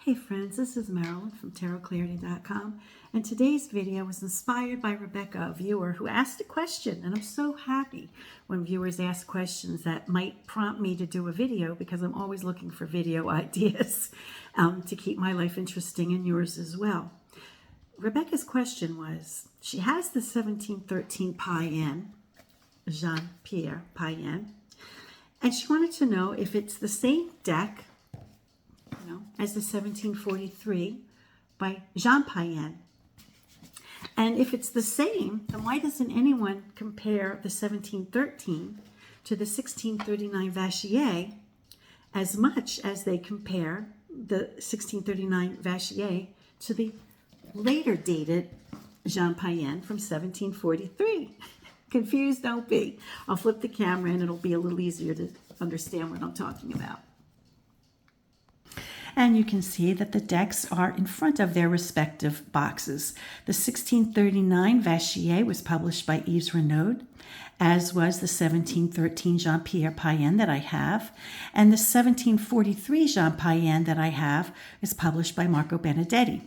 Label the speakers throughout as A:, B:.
A: Hey friends, this is Marilyn from tarotclarity.com, and today's video was inspired by Rebecca, a viewer who asked a question, and I'm so happy when viewers ask questions that might prompt me to do a video, because I'm always looking for video ideas to keep my life interesting and yours as well. Rebecca's question was, she has the 1713 Payen, Jean-Pierre Payen, and she wanted to know if it's the same deck as the 1743 by Jean Payen. And if it's the same, then why doesn't anyone compare the 1713 to the 1639 Vachier as much as they compare the 1639 Vachier to the later dated Jean Payen from 1743? Confused, don't be. I'll flip the camera and it'll be a little easier to understand what I'm talking about. And you can see that the decks are in front of their respective boxes. The 1639 Vachier was published by Yves, Renaud, as was the 1713 Jean-Pierre Payen that I have. And the 1743 Jean Payen that I have is published by Marco Benedetti.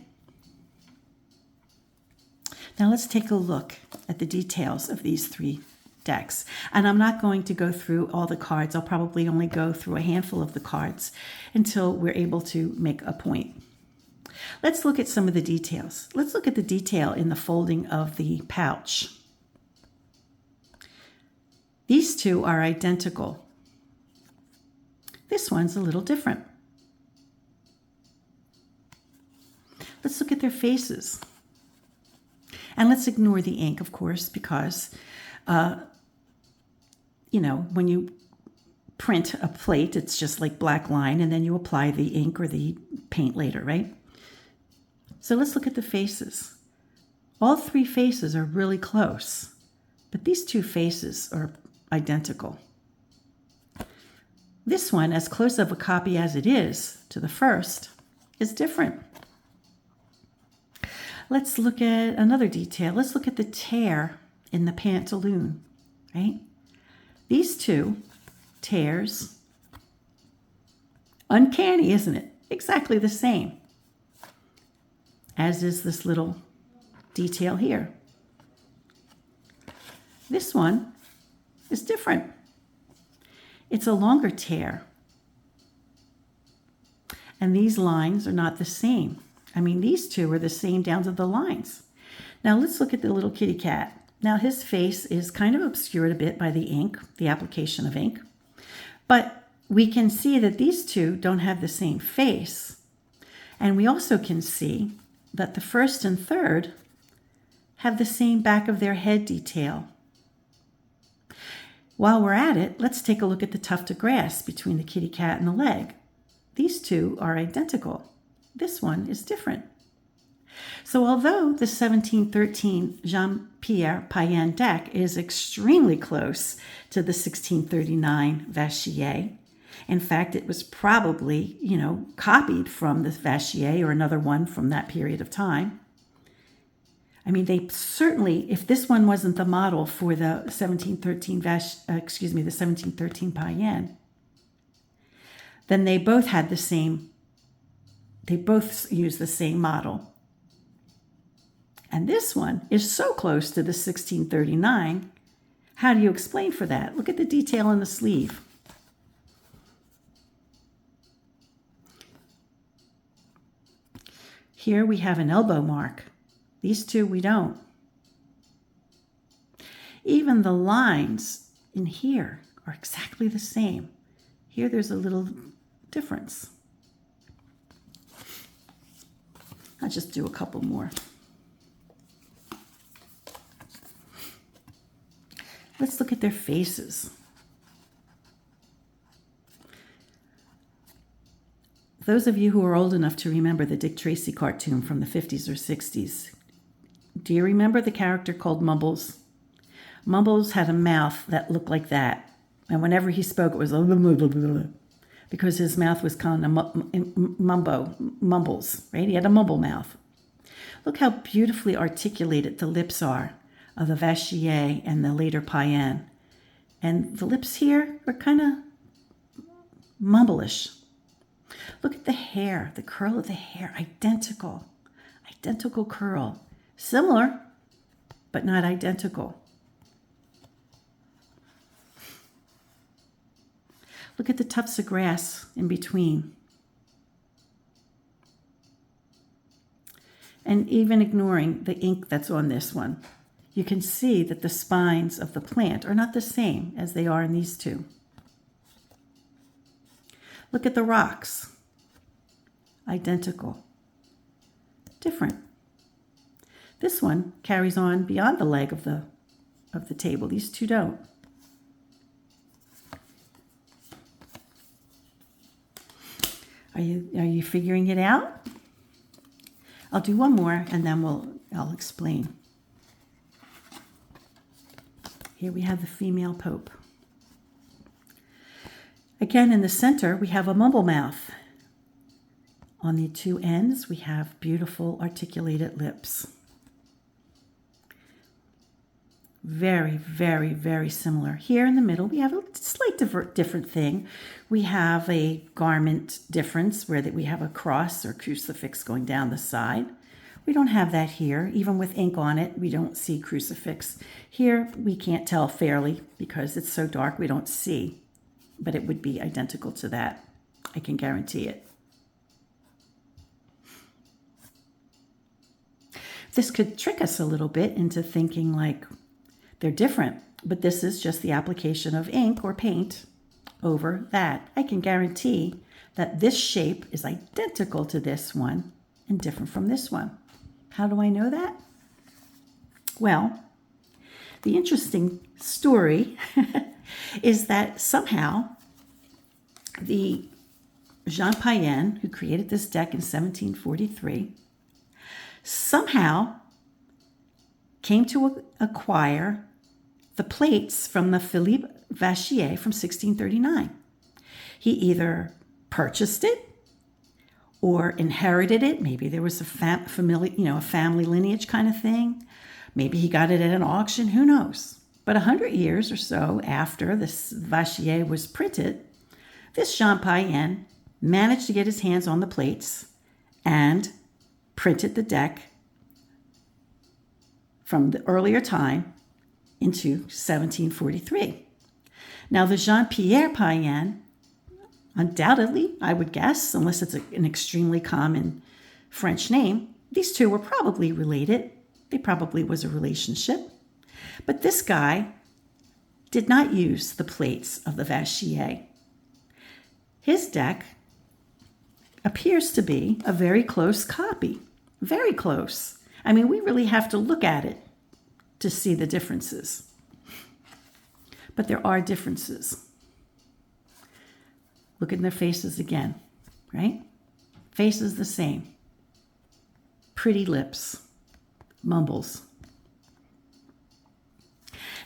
A: Now let's take a look at the details of these three decks. And I'm not going to go through all the cards. I'll probably only go through a handful of the cards until we're able to make a point. Let's look at some of the details. Let's look at the detail in the folding of the pouch. These two are identical. This one's a little different. Let's look at their faces. And let's ignore the ink, of course, because when you print a plate, it's just like black line, and then you apply the ink or the paint later, right? So let's look at the faces. All three faces are really close, but these two faces are identical. This one, as close of a copy as it is to the first, is different. Let's look at another detail. Let's look at the tear in the pantaloon, right? These two tears, uncanny, isn't it? Exactly the same, as is this little detail here. This one is different. It's a longer tear. And these lines are not the same. I mean, these two are the same down to the lines. Now let's look at the little kitty cat. Now his face is kind of obscured a bit by the ink, the application of ink. But we can see that these two don't have the same face. And we also can see that the first and third have the same back of their head detail. While we're at it, let's take a look at the tuft of grass between the kitty cat and the leg. These two are identical. This one is different. So although the 1713 Jean-Pierre Payen deck is extremely close to the 1639 Vachier, in fact, it was probably, copied from the Vachier or another one from that period of time. I mean, they certainly, if this one wasn't the model for the 1713 Payen, then they both had the same. They both use the same model. And this one is so close to the 1639. How do you explain for that? Look at the detail in the sleeve. Here we have an elbow mark. These two we don't. Even the lines in here are exactly the same. Here there's a little difference. I'll just do a couple more. Let's look at their faces. Those of you who are old enough to remember the Dick Tracy cartoon from the 50s or 60s, do you remember the character called Mumbles? Mumbles had a mouth that looked like that. And whenever he spoke, it was blah, blah, blah, blah, blah, because his mouth was kind of mumbles, right? He had a mumble mouth. Look how beautifully articulated the lips are of the Vachier and the later Payen. And the lips here are kind of mumblish. Look at the hair, the curl of the hair, identical. Identical curl. Similar, but not identical. Look at the tufts of grass in between. And even ignoring the ink that's on this one, you can see that the spines of the plant are not the same as they are in these two. Look at the rocks. Identical. Different. This one carries on beyond the leg of the table. These two don't. Are you figuring it out? I'll do one more and then I'll explain. Here we have the female Pope. Again, in the center, we have a mumble mouth. On the two ends, we have beautiful articulated lips. Very, very, very similar. Here in the middle, we have a slight different thing. We have a garment difference where we have a cross or crucifix going down the side. We don't have that here. Even with ink on it, we don't see crucifix. Here, we can't tell fairly because it's so dark we don't see, but it would be identical to that. I can guarantee it. This could trick us a little bit into thinking like, they're different, but this is just the application of ink or paint over that. I can guarantee that this shape is identical to this one and different from this one. How do I know that? Well, the interesting story is that somehow the Jean Payen, who created this deck in 1743, somehow came to acquire the plates from the Philippe Vachier from 1639. He either purchased it or inherited it. Maybe there was a family lineage kind of thing. Maybe he got it at an auction, who knows? But 100 years or so after this Vachier was printed, this Jean Payen managed to get his hands on the plates and printed the deck from the earlier time into 1743. Now, the Jean-Pierre Payen, undoubtedly, I would guess, unless it's an extremely common French name, these two were probably related. They probably was a relationship. But this guy did not use the plates of the Vachier. His deck appears to be a very close copy. Very close. I mean, we really have to look at it to see the differences. But there are differences. Look at their faces again, right? Faces the same. Pretty lips. Mumbles.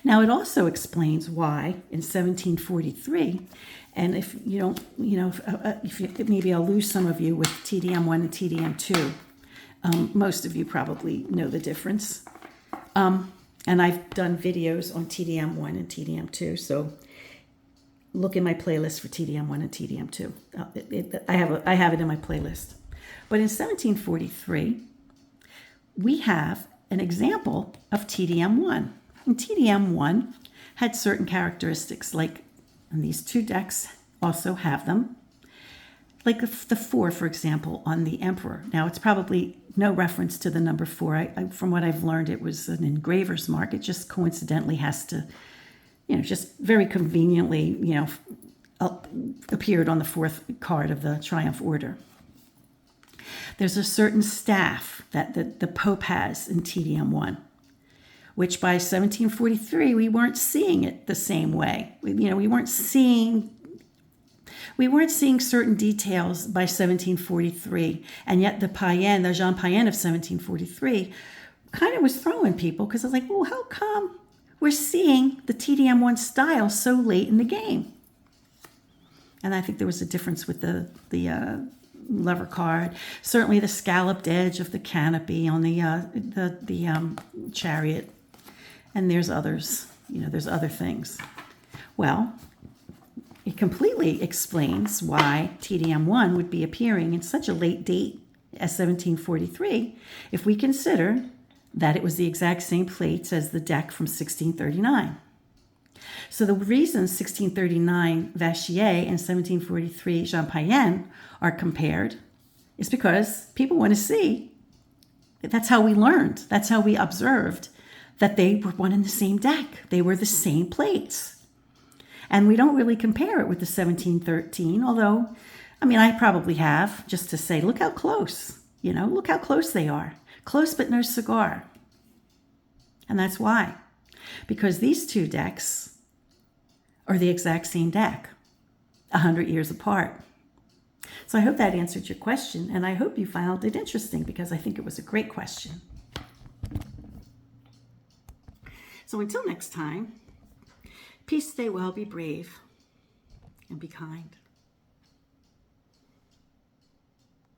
A: Now, it also explains why in 1743, and if you don't, maybe I'll lose some of you with TDM1 and TDM2. Most of you probably know the difference. And I've done videos on TDM1 and TDM2, so look in my playlist for TDM1 and TDM2. I have it in my playlist. But in 1743, we have an example of TDM1. And TDM1 had certain characteristics, like, and these two decks also have them, like the 4, for example, on the Emperor. Now, it's probably no reference to the number 4. From what I've learned, it was an engraver's mark. It just coincidentally has to, just very conveniently, appeared on the 4th card of the Triumph Order. There's a certain staff that the Pope has in TDM1, which by 1743, we weren't seeing it the same way. We weren't seeing certain details by 1743, and yet the Jean Payen of 1743 kind of was throwing people because I was like, well, how come we're seeing the TDM1 style so late in the game? And I think there was a difference with the lever card. Certainly the scalloped edge of the canopy on the chariot. And there's others, there's other things. Well, it completely explains why TDM1 would be appearing in such a late date as 1743 if we consider that it was the exact same plates as the deck from 1639. So the reason 1639 Vachier and 1743 Jean Payen are compared is because people want to see. That's how we learned. That's how we observed that they were one and the same deck. They were the same plates. And we don't really compare it with the 1713, although, I mean, I probably have, just to say, look how close, look how close they are. Close but no cigar. And that's why. Because these two decks are the exact same deck, 100 years apart. So I hope that answered your question, and I hope you found it interesting because I think it was a great question. So until next time, peace, stay well, be brave, and be kind.